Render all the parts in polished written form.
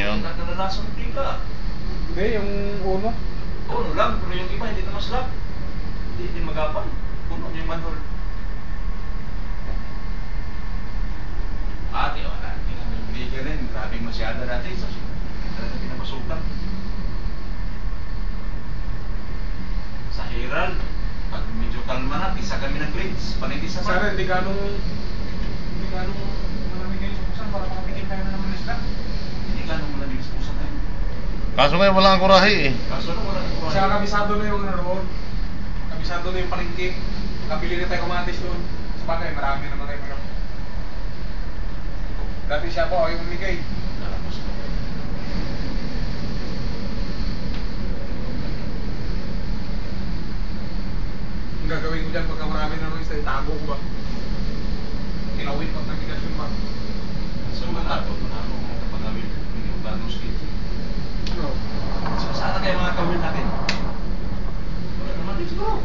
yun. Nadalasan ng pila. Hindi, yung uno. Uno lang, pero yung iba hindi naman slap. Hindi magapang. Uno yung manhole. Ate, wala. Hindi ka rin. Grabing masyada dati. Talagang pinapasukan. Sa Herald, pag medyo kalma na, pisa kami ng grades. Paniti sa Sana hindi ganong malamig kayo sa pusan para makapigil tayo na naman isla. Hindi ganong malamig sa pusa na yun. Kaso ngayon wala kang kurahe eh. Kaso na wala nang Saka kabisado na yung ano roon. Kabisado na yung palengke. Nakabili na tayo kamatis doon. Sa bagay, marami naman tayo ano. Dati siya po, ayaw umigay. Ang gagawin ko dyan pagka marami na naman isa, itago ko ba? Kilawin pag nabigasyon ba? So, matapot mo na ako kapag gawin. Hindi mo ba nung skate? No. So, sana kayo mga kawin natin? Wala naman din siguro.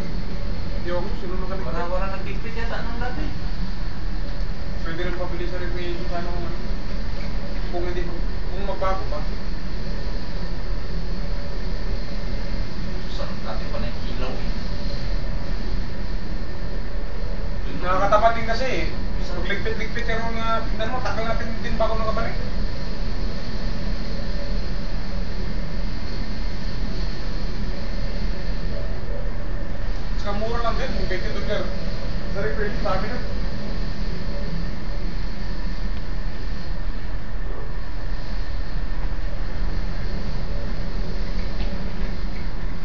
Hindi ako, sino na kami? Wala nag-dictate yata nung dati. Pwede rin pabili sa recreation sa anong kung hindi, kung magbago pa. Sarap dati pa na yung ilaw eh. Nakakatapat din kasi eh. Pag ligpit-ligpit yung mga tingnan mo, takal natin din bago nakabalik. Saka mura lang din, kung $20 sa recreation sa amin na.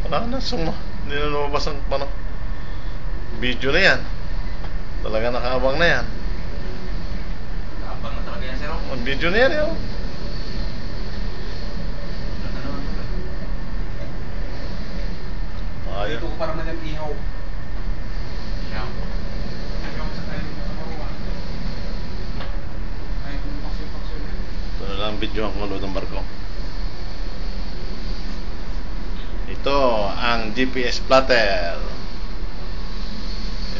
Wala na, hindi na lumabas ang video na yan. Talaga nakaabang na yan. Kapag na talaga yan, Sir. Ang video na yan yun. Ganda naman ito. Dito ko parang madang ihaw. Yeah. Ihaw sa tayo sa maruwa. Ay, kung paksyon-paksyon na. Ito na lang ang video ang kumalood ng barko. Ito ang GPS plotter.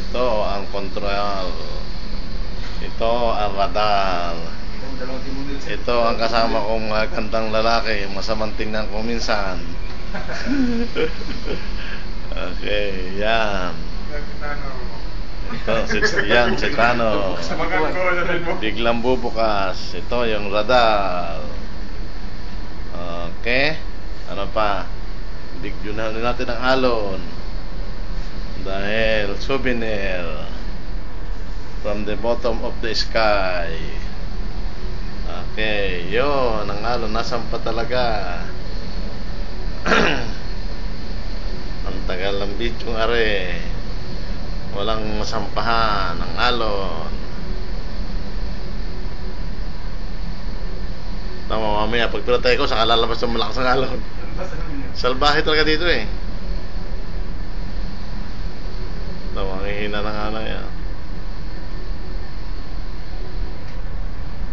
Ito ang control. Ito ang radar. Ito ang kasama kong mga gandang lalaki, masamang tingnan ko minsan. Okay, yan. Ito, yan, si Tano. Biglang bubukas. Ito yung radar. Okay, ano pa? Digyan natin ang alon. Dahil souvenir from the bottom of the sky. Okay, yun ang alon, nasan pa talaga. Ang tagal ng video ng are, walang masampahan ang alon. Tama, mamaya pag pinatay ko saka lalabas ng malakas ang alon. Salbahe talaga dito eh. Tama, hihina na nga na yan.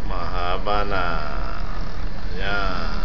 Mahaba na. Yan.